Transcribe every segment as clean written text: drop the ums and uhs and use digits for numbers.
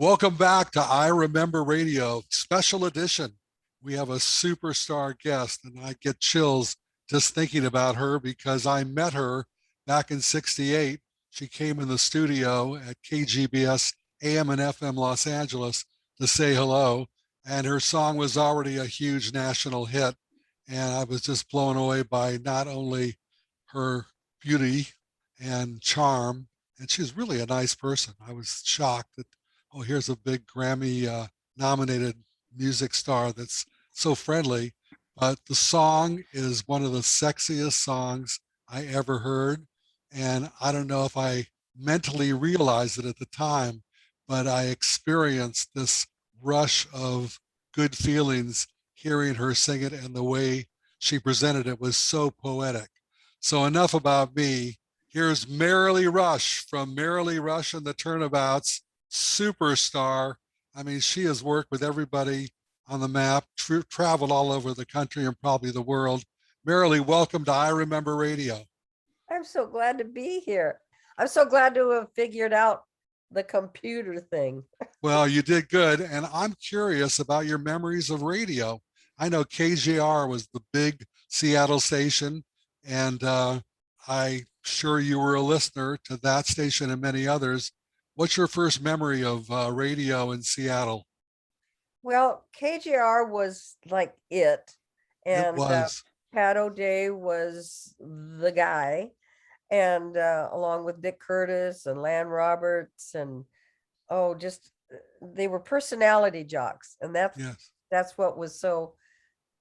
Welcome back to I Remember Radio, special edition. We have a superstar guest, and I get chills just thinking about her because I met her back in '68. She came in the studio at KGBS AM and FM Los Angeles to say hello, and her song was already a huge national hit. And I was just blown away by not only her beauty and charm, and she's really a nice person. I was shocked that, oh, here's a big Grammy nominated music star that's so friendly. But the song is one of the sexiest songs I ever heard. And I don't know if I mentally realized it at the time, but I experienced this rush of good feelings hearing her sing it, and the way she presented it was so poetic. So, enough about me. Here's Merrilee Rush from Merrilee Rush and the Turnabouts, superstar. I mean, she has worked with everybody on the map, traveled all over the country and probably the world. Merrilee, welcome to I Remember Radio. I'm so glad to be here. I'm so glad to have figured out the computer thing. Well, you did good. And I'm curious about your memories of radio. I know KJR was the big Seattle station, and I'm sure you were a listener to that station and many others. What's your first memory of radio in Seattle? Well, KJR was like it, It and was. Pat O'Day was the guy, and along with Dick Curtis and Lan Roberts, and just they were personality jocks, and Yes. that's what was so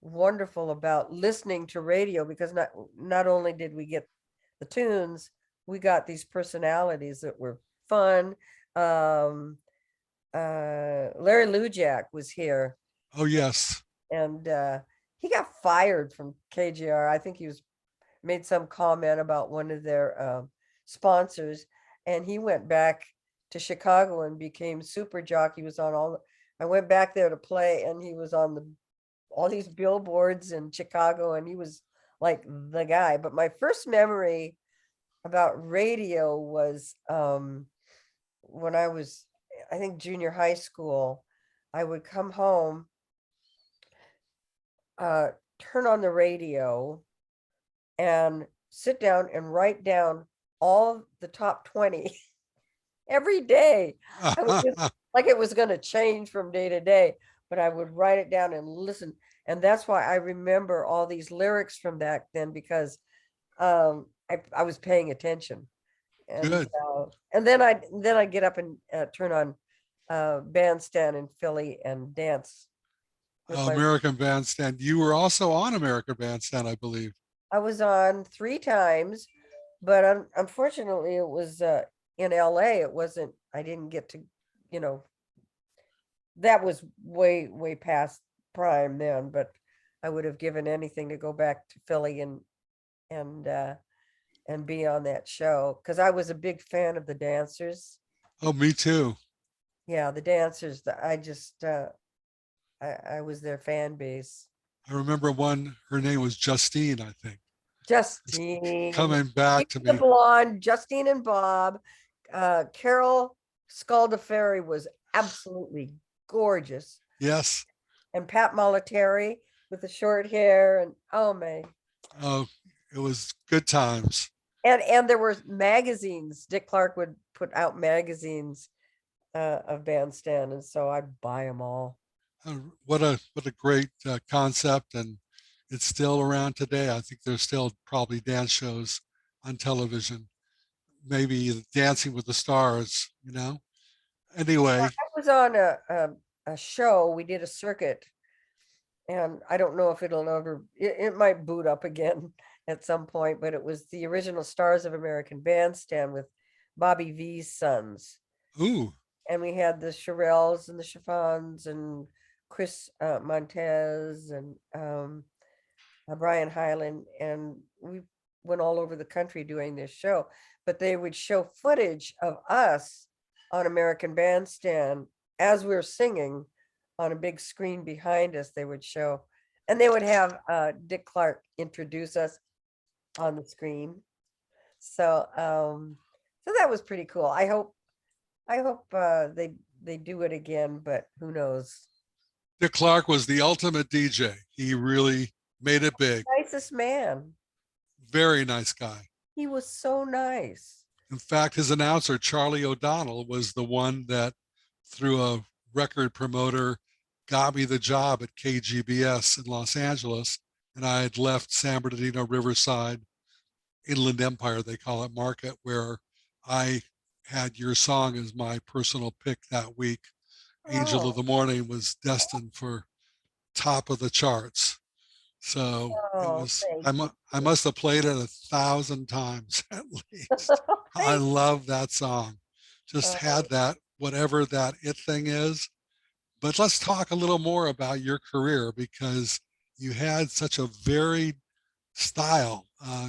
wonderful about listening to radio, because not only did we get the tunes, we got these personalities that were fun. Um, Larry Lujak was here, Oh, yes. and he got fired from KGR. I think he was made some comment about one of their sponsors, and he went back to Chicago and became super jock. He was on I went back there to play, and he was on all these billboards in Chicago, and he was like the guy. But my first memory about radio was when I was, I think, junior high school. I would come home, turn on the radio, and sit down and write down all the top 20 every day. I would just, like it was going to change from day to day, but I would write it down and listen. And that's why I remember all these lyrics from back then, because I was paying attention. Good. And then I'd get up and turn on Bandstand in Philly and dance with my. American Bandstand. You were also on American Bandstand, I believe. I was on 3 times, but unfortunately it was in LA. It wasn't, I didn't get to, you know, that was way past prime then, but I would have given anything to go back to Philly and be on that show, because I was a big fan of the dancers. Oh, me too. Yeah, the dancers, I just I was their fan base. I remember one, her name was Justine, I think. Justine, Coming back to the me. blonde, Justine and Bob. Carol Scaldaferri was absolutely gorgeous. Yes. And Pat Molitari with the short hair, and oh man. Oh, it was good times. And there were magazines. Dick Clark would put out magazines of Bandstand, and so I'd buy them all. What a great concept, and it's still around today. I think there's still probably dance shows on television, maybe Dancing with the Stars. Anyway. I was on a show. We did a circuit, and I don't know if it'll ever. It might boot up again at some point, but it was the original Stars of American Bandstand with Bobby V's sons. Ooh. And we had the Shirelles and the Chiffons and Chris Montez and Brian Hyland, and we went all over the country doing this show. But they would show footage of us on American Bandstand as we were singing on a big screen behind us. They would show, and they would have Dick Clark introduce us on the screen. So that was pretty cool. I hope they do it again, but who knows? Dick Clark was the ultimate DJ. He really made it big. Nicest man. Very nice guy. He was so nice. In fact, his announcer, Charlie O'Donnell, was the one that, through a record promoter, got me the job at KGBS in Los Angeles. And I had left San Bernardino, Riverside, Inland Empire, they call it, market, where I had your song as my personal pick that week. Angel of Oh, the Morning was destined for top of the charts. So it oh, was, thank you. I must have played it 1,000 times at least. I Thank love that song. Just oh, had that, whatever that it thing is. But let's talk a little more about your career, because you had such a varied style.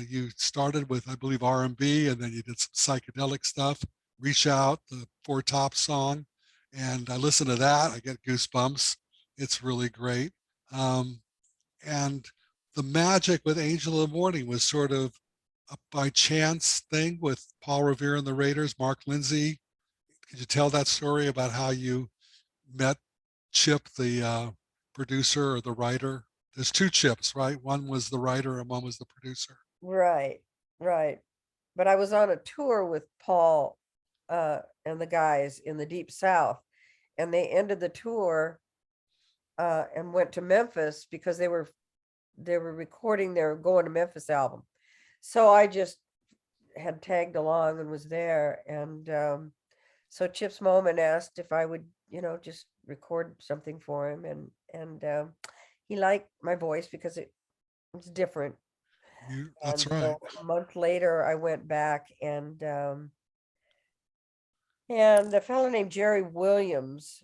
You started with, I believe, R&B, and then you did some psychedelic stuff. Reach Out, the Four Top song, and I listen to that, I get goosebumps. It's really great. Um, and the magic with Angel of the Morning was sort of a by chance thing with Paul Revere and the Raiders, Mark Lindsay. Could you tell that story about how you met Chip, the producer or the writer? There's two Chips, right? One was the writer and one was the producer. right, right. But I was on a tour with Paul and the guys in the Deep South, and they ended the tour and went to Memphis because they were recording their Going to Memphis album. So I just had tagged along and was there. And so Chip's Moment asked if I would, just record something for him. And he liked my voice because it was different. That's And right. so a month later, I went back and a fellow named Jerry Williams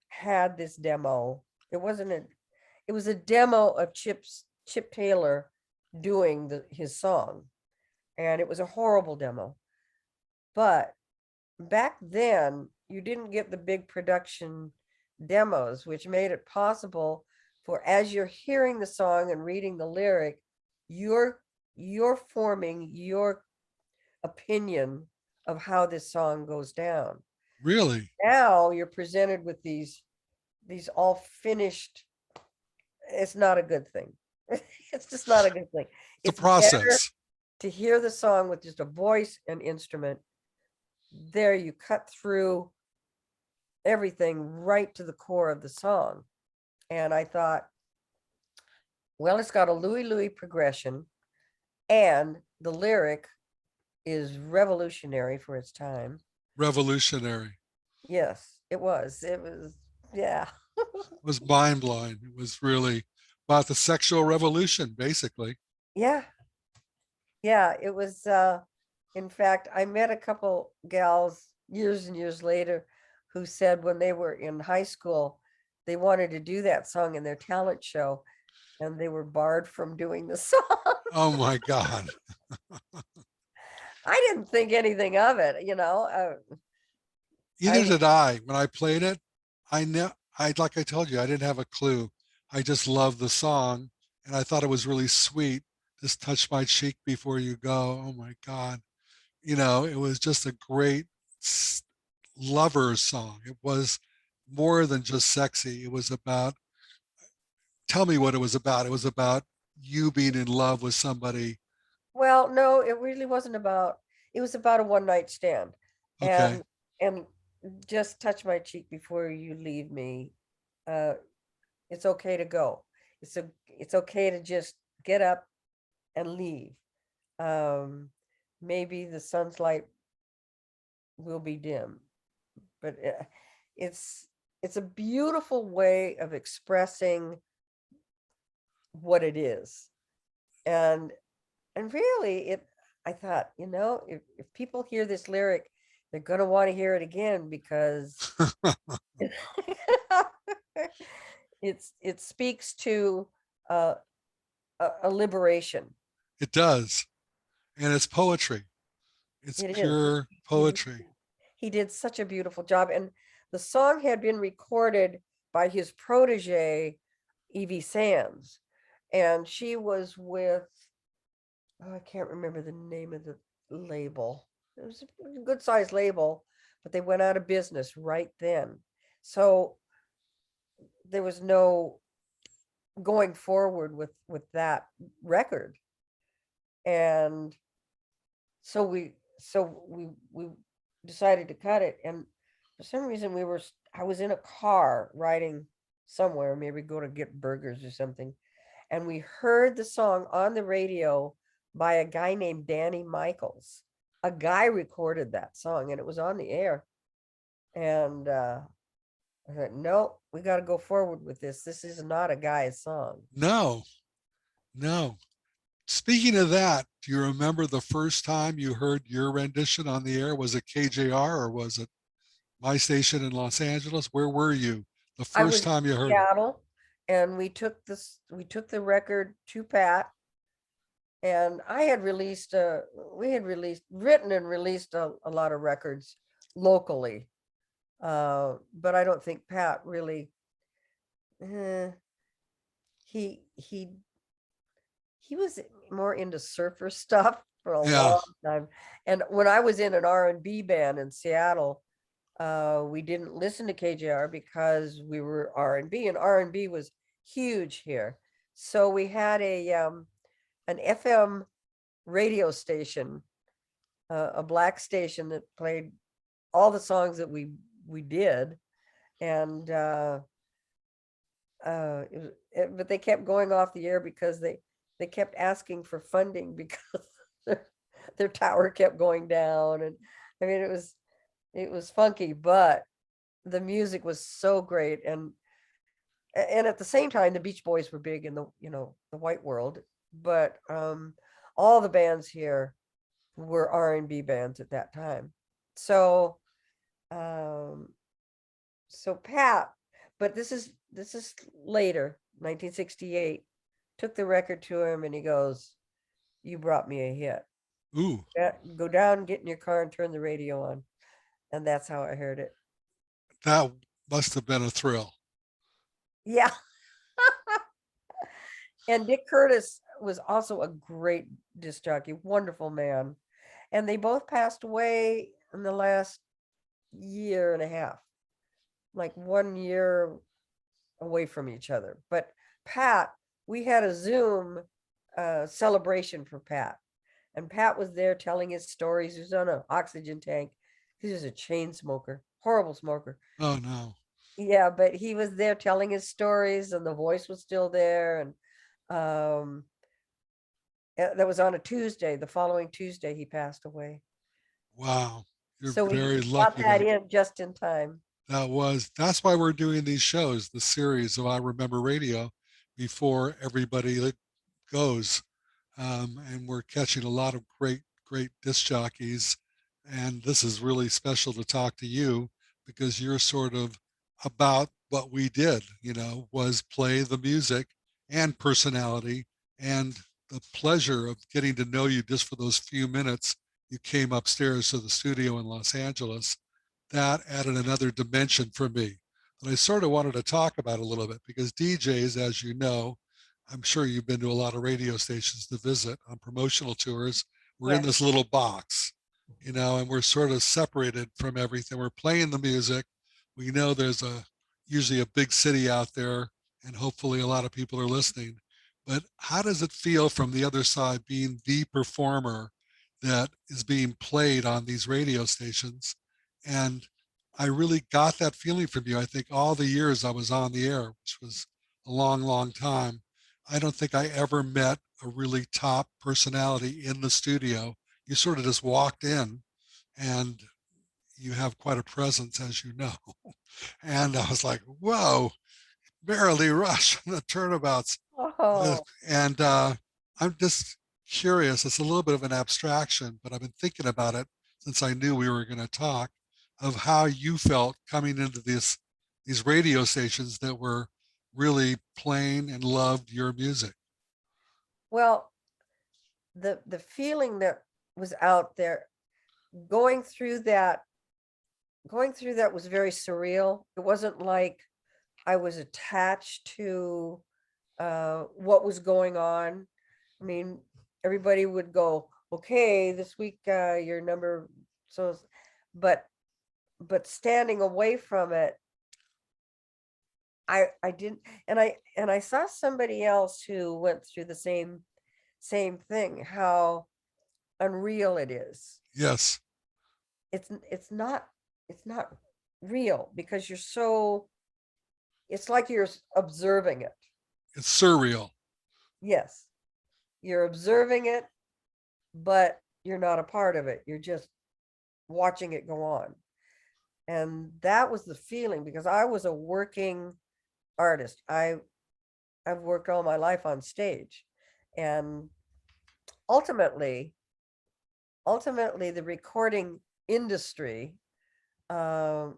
had this demo. It was a demo of Chip Taylor doing his song, and it was a horrible demo. But back then, you didn't get the big production demos, which made it possible for, as you're hearing the song and reading the lyric, you're forming your opinion of how this song goes down. Really, Now you're presented with these all finished. It's not a good thing. It's just not a good thing. it's a It's better process. to hear the song with just a voice and instrument. There you cut through everything right to the core of the song. And I thought, well, it's got a Louie Louie progression, and the lyric is revolutionary for its time. Revolutionary. Yes, it was. Yeah. It was mind blowing. It was really about the sexual revolution, basically. Yeah. Yeah. It was, in fact, I met a couple gals years and years later who said when they were in high school, they wanted to do that song in their talent show, and they were barred from doing the song. Oh my God. I didn't think anything of it, I Either was, did I. When I played it, I know like I told you, I didn't have a clue. I just loved the song and I thought it was really sweet. Just touch my cheek before you go. Oh my God. It was just a great lover's song. It was more than just sexy. It was about, tell me what it was about. It was about you being in love with somebody. well, no, it really wasn't about, it was about a one night stand. Okay. And just touch my cheek before you leave me. Uh, it's okay to go. It's okay to just get up and leave. Um, maybe the sun's light will be dim, but it's it's a beautiful way of expressing what it is. And really I thought, if people hear this lyric, they're going to want to hear it again because it speaks to uh, a liberation. It does. And it's poetry. It's It is. pure poetry. He did such a beautiful job. And the song had been recorded by his protege, Evie Sands. And she was with, oh, I can't remember the name of the label. It was a good sized label, but they went out of business right then. So there was no going forward with that record. And so we decided to cut it. And for some reason I was in a car riding somewhere, maybe go to get burgers or something. And we heard the song on the radio by a guy named Danny Michaels. A guy recorded that song and it was on the air. And I said, no, we got to go forward with this. This is not a guy's song. No, no. Speaking of that, do you remember the first time you heard your rendition on the air? Was it KJR or was it my station in Los Angeles? Where were you the I was first in time you heard it? Seattle, and we took the record to Pat, and we had written and released a lot of records locally. But I don't think Pat really, he was more into surfer stuff for a Yeah. long time. And when I was in an R&B band in Seattle, we didn't listen to KJR because we were R&B, and R&B was huge here. So we had an FM radio station, a black station that played all the songs that we did. And but they kept going off the air because they kept asking for funding because their tower kept going down. And I mean, it was funky, but the music was so great. And at the same time, the Beach Boys were big in the white world, but all the bands here were R&B bands at that time. So Pat, but this is later, 1968, took the record to him and he goes, "You brought me a hit. Ooh, Go down, get in your car and turn the radio on." And that's how I heard it. that must have been a thrill. Yeah. And Dick Curtis was also a great disc jockey, wonderful man. And they both passed away in the last year and a half, like 1 year away from each other. But Pat, we had a Zoom celebration for Pat. And Pat was there telling his stories. He was on an oxygen tank. He was a chain smoker, horrible smoker. Oh, no. Yeah, but he was there telling his stories and the voice was still there. And that was on a Tuesday. The following Tuesday, he passed away. Wow. You're So we very got lucky that to. in just in time. That's why we're doing these shows, the series of I Remember Radio, before everybody goes. And we're catching a lot of great disc jockeys. And this is really special to talk to you because you're sort of about what we did, was play the music and personality, and the pleasure of getting to know you just for those few minutes you came upstairs to the studio in Los Angeles. That added another dimension for me that I sort of wanted to talk about a little bit because DJs, as you know, I'm sure you've been to a lot of radio stations to visit on promotional tours. We're in Yes. this little box, and we're sort of separated from everything. We're playing the music. We know there's usually a big city out there, and hopefully a lot of people are listening. But how does it feel from the other side being the performer that is being played on these radio stations? And I really got that feeling from you. I think all the years I was on the air, which was a long time, I don't think I ever met a really top personality in the studio. You sort of just walked in and you have quite a presence, as you know. And I was like, whoa, Merrilee Rush and the Turnabouts. Oh, And I'm just curious. It's a little bit of an abstraction, but I've been thinking about it since I knew we were going to talk, of how you felt coming into these radio stations that were really playing and loved your music. well, the feeling that was out there, going through that was very surreal. It wasn't like I was attached to what was going on. I mean, everybody would go, okay, this week your number, so, but but standing away from it, I didn't, and I saw somebody else who went through the same thing, how unreal it is. Yes. It's not, it's not real because you're so, it's like you're observing it. It's surreal. Yes, you're observing it, but you're not a part of it. You're just watching it go on. And that was the feeling, because I was a working artist. I've worked all my life on stage, and ultimately the recording industry, um,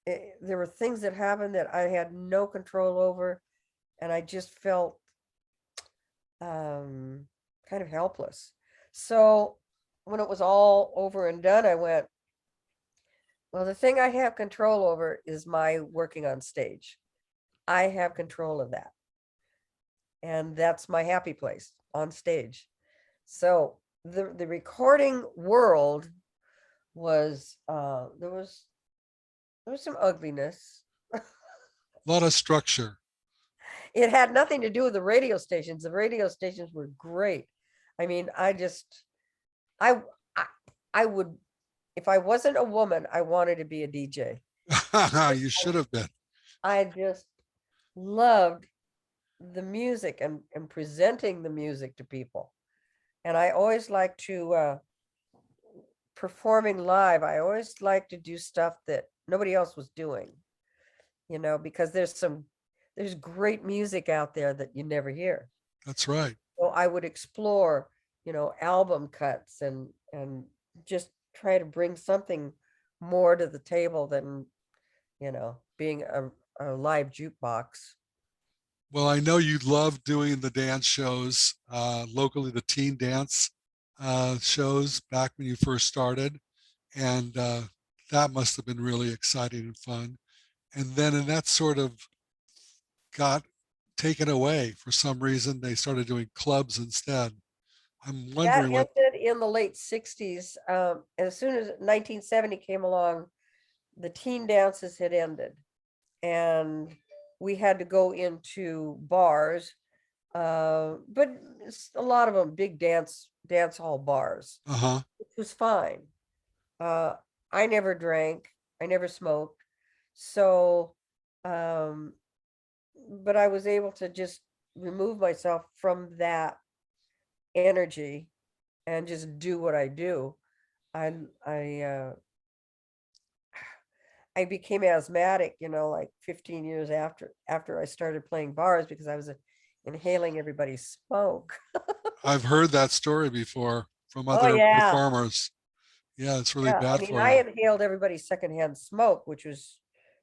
there were things that happened that I had no control over, and I just felt kind of helpless. So when it was all over and done, I went, well, the thing I have control over is my working on stage. I have control of that. And that's my happy place, on stage. So the recording world was, there was some ugliness. A lot of structure. It had nothing to do with the radio stations. The radio stations were great. I mean, I I, I would, if I wasn't a woman, I wanted to be a DJ. You should have been. I just loved the music and presenting the music to people. And I always like to, performing live, I always like to do stuff that nobody else was doing, because there's great music out there that you never hear. That's right. So I would explore, album cuts and just try to bring something more to the table than, being a live jukebox. Well, I know you love doing the dance shows, locally, the teen dance shows back when you first started. And that must have been really exciting and fun. And then, and that sort of got taken away for some reason. They started doing clubs instead. I'm That wondering what, ended in the late 60s. As soon as 1970 came along, the teen dances had ended, and we had to go into bars, but a lot of them big dance hall bars, uh-huh. which was fine. Uh, I never drank, I never smoked, so but I was able to just remove myself from that energy and just do what I do. I I uh I became asthmatic, like 15 years after I started playing bars, because I was inhaling everybody's smoke. I've heard that story before from Oh other yeah. performers. Yeah, it's really Yeah. I bad mean, for I you. inhaled everybody's secondhand smoke, which was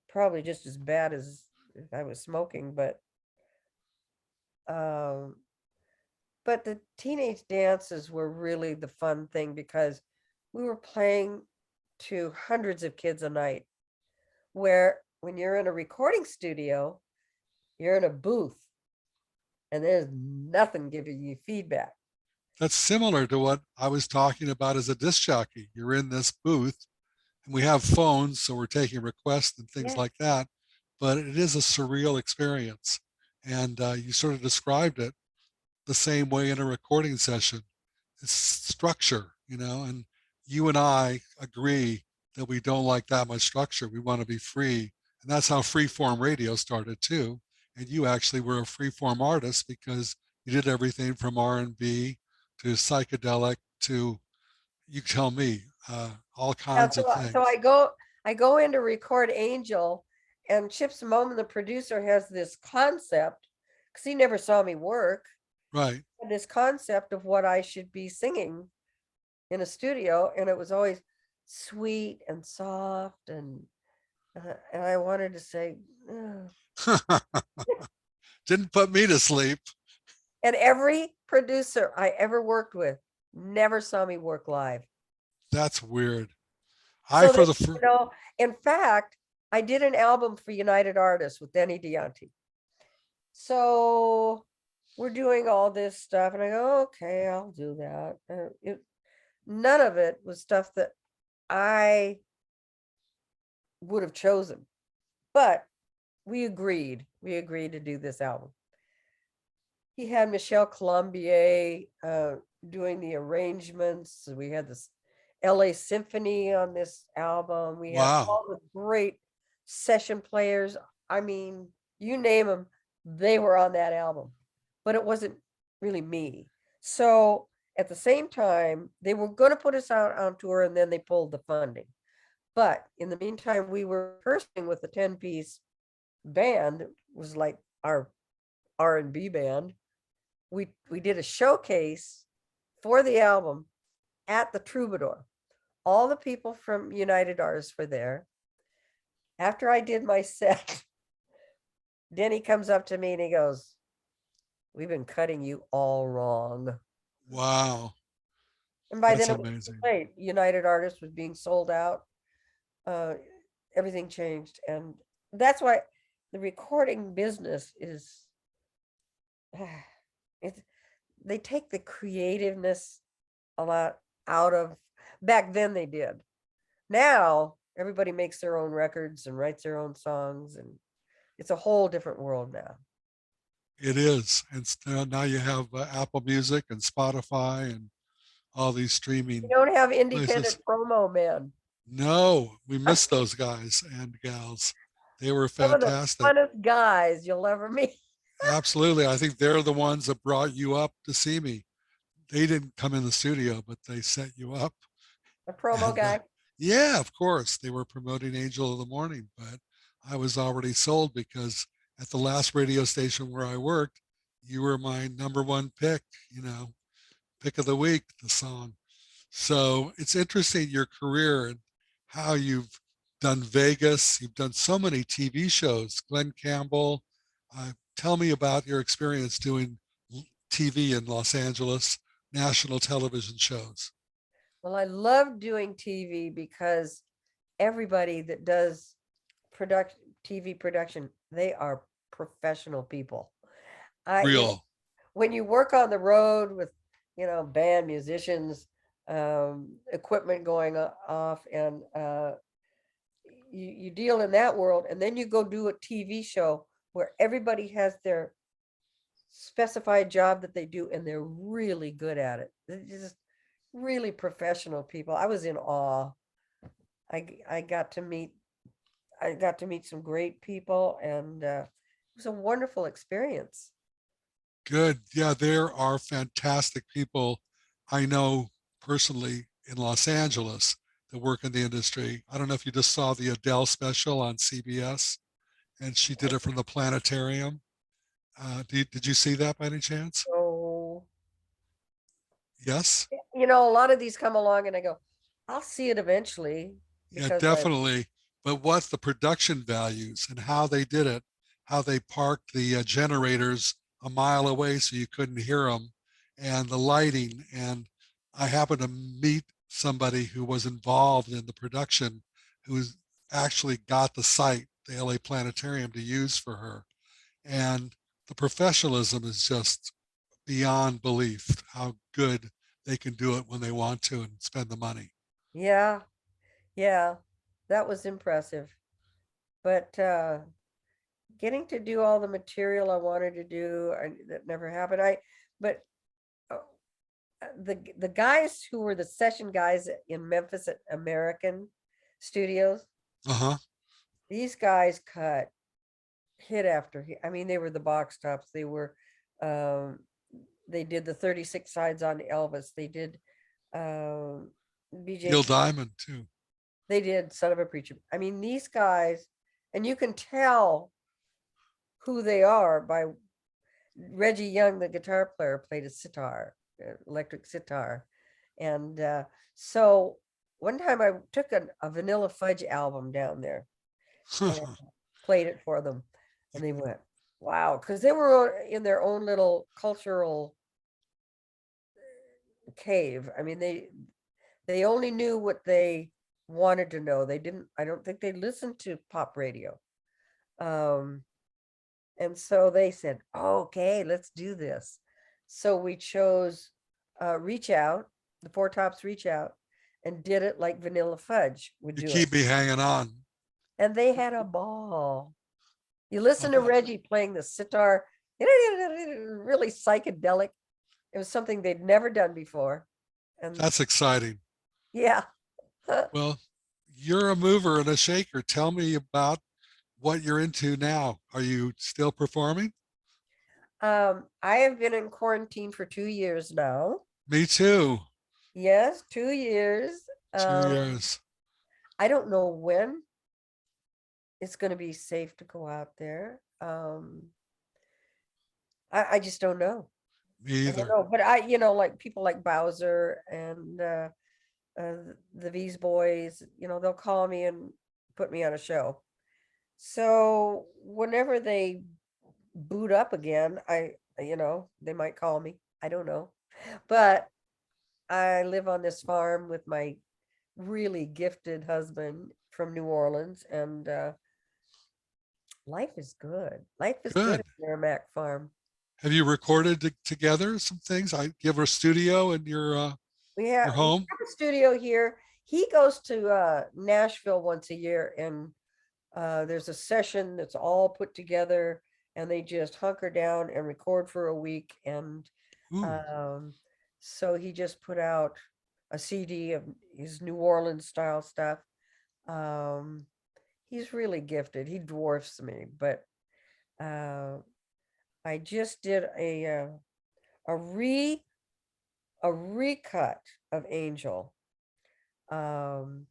probably just as bad as if I was smoking, um but the teenage dances were really the fun thing, because we were playing to hundreds of kids a night, where when you're in a recording studio, you're in a booth and there's nothing giving you feedback. That's similar to what I was talking about as a disc jockey. You're in this booth and we have phones, so we're taking requests and things Yeah. like that. But it is a surreal experience. And you sort of described it the same way in a recording session. It's structure, and you and I agree that we don't like that much structure. We want to be free. And that's how freeform radio started too. And you actually were a freeform artist because you did everything from R&B to psychedelic to, you tell me, all Yeah, kinds so of so things. I go in to record Angel, and Chips Moman, the producer, has this concept, because he never saw me work, Right. this concept of what I should be singing in a studio, and it was always sweet and soft, and I wanted to say, "Ugh." Didn't put me to sleep. And every producer I ever worked with never saw me work live. That's weird. I, So for they, the, fir- in fact, I did an album for United Artists with Denny Dianti. So we're doing all this stuff, and I go, okay, I'll do that. None of it was stuff that I would have chosen. But we agreed to do this album. He had Michelle Colombier doing the arrangements. We had this LA Symphony on this album. We had Wow. all the great session players. I mean, you name them, they were on that album, but it wasn't really me. So at the same time, they were going to put us out on tour, and then they pulled the funding. But in the meantime, we were rehearsing with the 10-piece band. It was like our R&B band. We did a showcase for the album at the Troubadour. All the people from United Artists were there. After I did my set, Denny comes up to me and he goes, "We've been cutting you all wrong." Wow. And by That's then it was too amazing. late. United Artists was being sold out. Everything changed. And that's why the recording business is, it's, they take the creativeness a lot out of, back then they did. Now everybody makes their own records and writes their own songs, and it's a whole different world now. It is. And now you have Apple Music and Spotify and all these You streaming don't have independent places. promo men. No, we miss those guys and gals. They were Some of the fantastic. funnest guys you'll ever meet. Absolutely. I think they're the ones that brought you up to see me. They didn't come in the studio, but they set you up. A promo And guy. yeah, of course, they were promoting Angel of the Morning, but I was already sold because at the last radio station where I worked, you were my number one pick, pick of the week, the song. So it's interesting your career and how you've done Vegas. You've done so many TV shows. Glenn Campbell. Tell me about your experience doing TV in Los Angeles, national television shows. Well, I love doing TV because everybody that does TV production, they are professional people. Real. When you work on the road with, band musicians, equipment going off, and you deal in that world, and then you go do a TV show where everybody has their specified job that they do, and they're really good at it. They're just really professional people. I was in awe. I got to meet some great people, and it was a wonderful experience. Good. Yeah, there are fantastic people I know personally in Los Angeles that work in the industry. I don't know if you just saw the Adele special on CBS, and she did it from the planetarium. Did you see that by any chance? So, Yes. a lot of these come along and I go, I'll see it eventually, Yeah, because definitely. But what the production values and how they did it, how they parked the generators a mile away so you couldn't hear them, and the lighting. And I happened to meet somebody who was involved in the production who's actually got the site, the LA Planetarium, to use for her. And the professionalism is just beyond belief how good they can do it when they want to and spend the money. yeah, yeah, that was impressive. But getting to do all the material I wanted to do, that never happened. But uh, the guys who were the session guys in Memphis at American Studios, Uh-huh. these guys cut hit after hit. I mean, they were the box tops. Um, they did the 36 sides on Elvis. They did BJ. Neil Diamond too. They did Son of a Preacher. I mean, these guys, and you can tell who they are by Reggie Young, the guitar player, played a sitar, electric sitar. And so one time I took a Vanilla Fudge album down there and played it for them. And they went, wow, because they were in their own little cultural cave. I mean, they only knew what they wanted to know. I don't think they listened to pop radio. And so they said, okay, let's do this. So we chose Reach Out, the Four Tops Reach Out, and did it like Vanilla Fudge would You do it. keep me hanging on. and they had a ball. You listen to Oh, Reggie playing the sitar, really psychedelic. It was something they'd never done before. And that's exciting. yeah. Well, you're a mover and a shaker. Tell me about what you're into now. Are you still performing? I have been in quarantine for 2 years now. Me too. Yes, 2 years. 2 years. I don't know when it's going to be safe to go out there. I just don't know. Me I don't either. know, but like people like Bowser and the V's Boys, they'll call me and put me on a show. So whenever they boot up again, they might call me. I don't know, but I live on this farm with my really gifted husband from New Orleans, and life is good. Life is good Good. at Merrimack Farm. Have you recorded together some things? I give her a studio in your We home. have a studio here. He goes to Nashville once a year, and there's a session that's all put together, and they just hunker down and record for a week. And Ooh, um, so he just put out a CD of his New Orleans style stuff. Um, he's really gifted. He dwarfs me, but uh, I just did a re a recut of Angel. Um,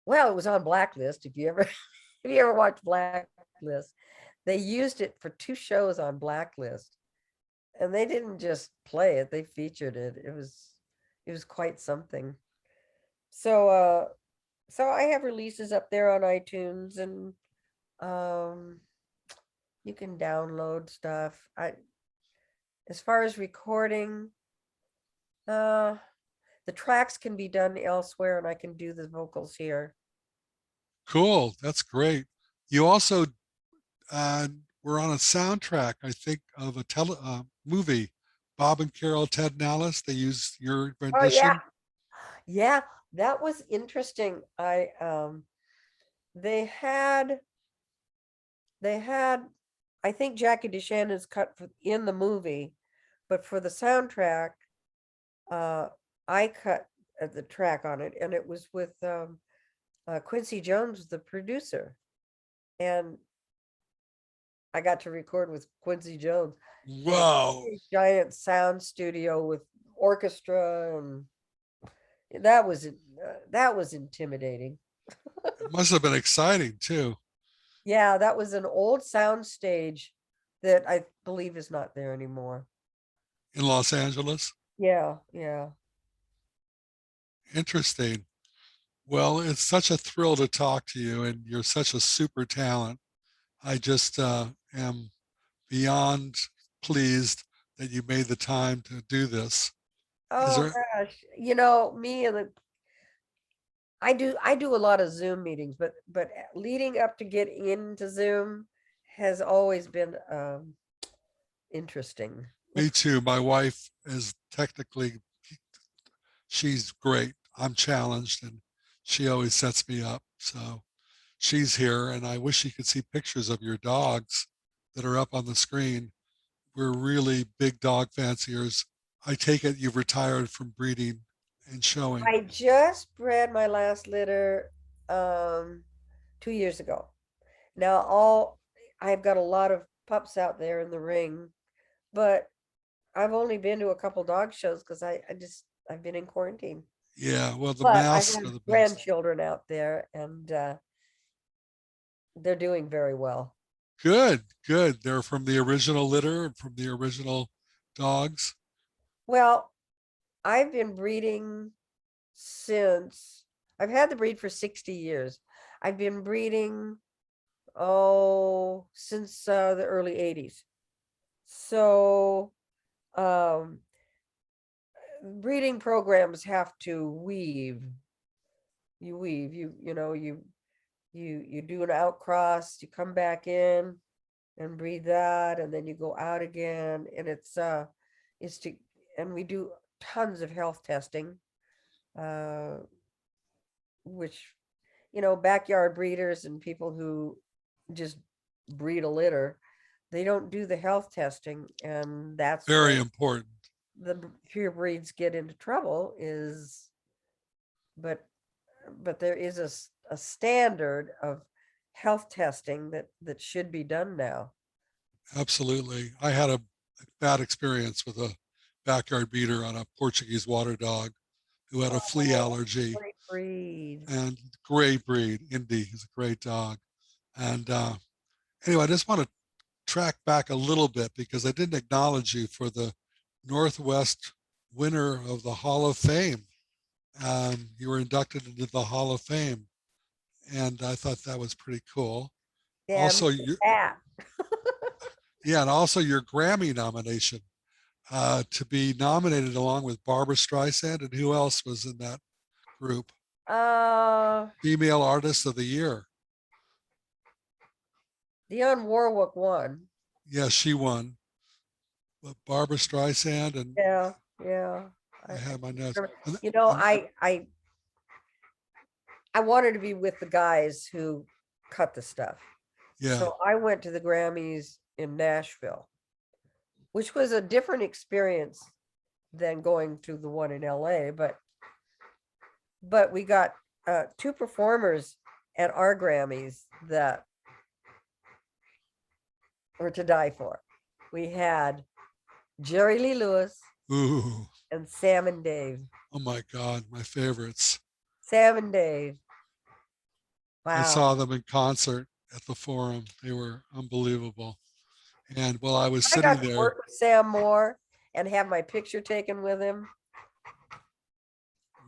well, it was on Blacklist. If you ever if you ever watched Blacklist, they used it for 2 shows on Blacklist, and they didn't just play it; they featured it. It was quite something. So so I have releases up there on iTunes, and um you can download stuff. As far as recording, uh the tracks can be done elsewhere, and I can do the vocals here. cool. That's great. You also uh, were on a soundtrack, I think, of a movie. Bob and Carol, Ted and Alice. They used your Oh yeah. rendition. Yeah, that was interesting. They had they had I think Jackie DeShannon's cut in the movie, but for the soundtrack, uh I cut the track on it, and it was with Quincy Jones, the producer, and I got to record with Quincy Jones in a Whoa, big, giant sound studio with orchestra, and that was intimidating. it must have been exciting too Yeah, that was an old sound stage that I believe is not there anymore. in Los Angeles. Yeah, yeah. Interesting. Well, it's such a thrill to talk to you, and you're such a super talent. I just am beyond pleased that you made the time to do this. Is Oh there gosh, me and I do a lot of Zoom meetings, but leading up to get into Zoom has always been interesting. me too? My wife is technically, she's great. I'm challenged and she always sets me up. So she's here and I wish you could see pictures of your dogs that are up on the screen. We're really big dog fanciers. I take it you've retired from breeding and showing. I just bred my last litter um 2 years ago. Now all I've got a lot of pups out there in the ring, but I've only been to a couple dog shows because I've been in quarantine. Yeah, well, the But I mouse are have the best. grandchildren out there, and they're doing very well. Good, good. They're from the original litter, from the original dogs. Well, I've been breeding since I've had the breed for 60 years. I've been breeding, since the early 80s. So, um, breeding programs have to weave. You weave, you do an outcross, you come back in and breathe that, and then you go out again, and it's to and we do tons of health testing, uh which backyard breeders and people who just breed a litter, they don't do the health testing, and that's Very where important. the pure breeds get into trouble but there is a standard of health testing that should be done now. Absolutely. I had a bad experience with a backyard beater on a Portuguese water dog who had a flea Oh, allergy, great breed. and great breed. Indy is a great dog. And anyway, I just want to track back a little bit because I didn't acknowledge you for the Northwest winner of the Hall of Fame. You were inducted into the Hall of Fame, and I thought that was pretty cool. Yeah, Also, cat. and also your Grammy nomination to be nominated along with Barbara Streisand, and who else was in that group? Female Artist of the Year. Dionne Warwick won. Yeah, she won. But Barbara Streisand and Yeah. I had my notes. I wanted to be with the guys who cut the stuff. Yeah. So I went to the Grammys in Nashville, which was a different experience than going to the one in LA, but we got two performers at our Grammys that were to die for. We had Jerry Lee Lewis. Ooh. And Sam and Dave. Oh my God, my favorites. Sam and Dave. Wow. I saw them in concert at the Forum. They were unbelievable. And while I was sitting there, work with Sam Moore and have my picture taken with him.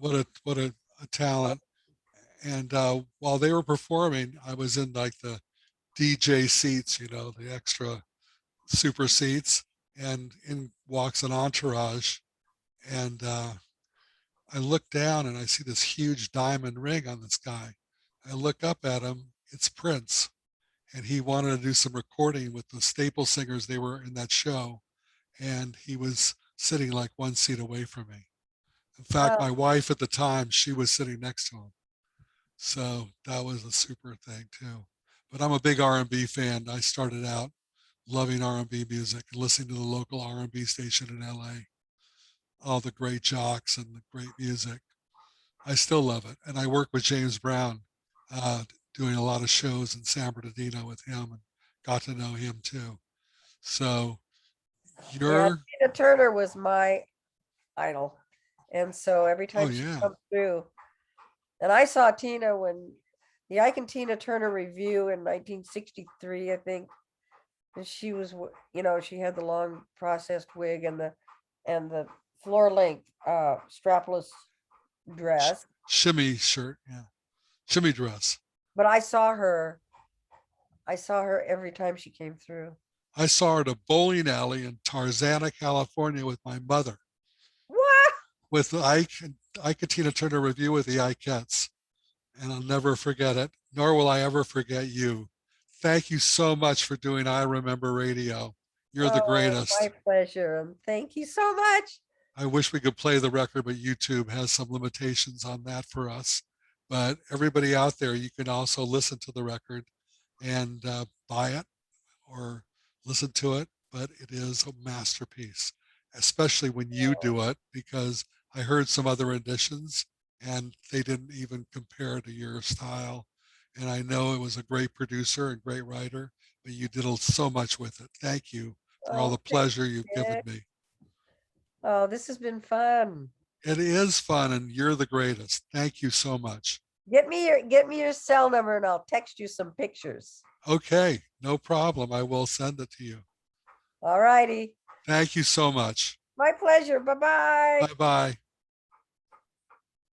What a talent. And while they were performing, I was in like the DJ seats, the extra super seats, and in walks an entourage. And I look down and I see this huge diamond ring on this guy. I look up at him, it's Prince. And he wanted to do some recording with the staple singers. They were in that show. And he was sitting like one seat away from me. In fact, my wife at the time, she was sitting next to him. So that was a super thing too. But I'm a big R&B fan. I started out loving R&B music and listening to the local R&B station in LA. All the great jocks and the great music. I still love it. And I work with James Brown, doing a lot of shows in San Bernardino with him, and got to know him too. So Tina Turner was my idol. And so every time she comes through, and I saw Tina when the Ike and Tina Turner review in 1963, I think. And she was, she had the long processed wig and the floor length strapless dress. Shimmy shirt, yeah. Shimmy dress. But I saw her every time she came through. I saw her at a bowling alley in Tarzana, California with my mother. What? With the Ike and Tina Turner review with the Ikeettes. And I'll never forget it, nor will I ever forget you. Thank you so much for doing I Remember Radio. You're the greatest. My pleasure. And thank you so much. I wish we could play the record, but YouTube has some limitations on that for us. But everybody out there, you can also listen to the record and buy it or listen to it. But it is a masterpiece, especially when you do it, because I heard some other renditions and they didn't even compare to your style. And I know it was a great producer and great writer, but you did so much with it. Thank you for all the pleasure you've given me. Oh, this has been fun. It is fun, and you're the greatest. Thank you so much. Get me your cell number and I'll text you some pictures. Okay, no problem. I will send it to you. All righty. Thank you so much. My pleasure. Bye-bye. Bye-bye.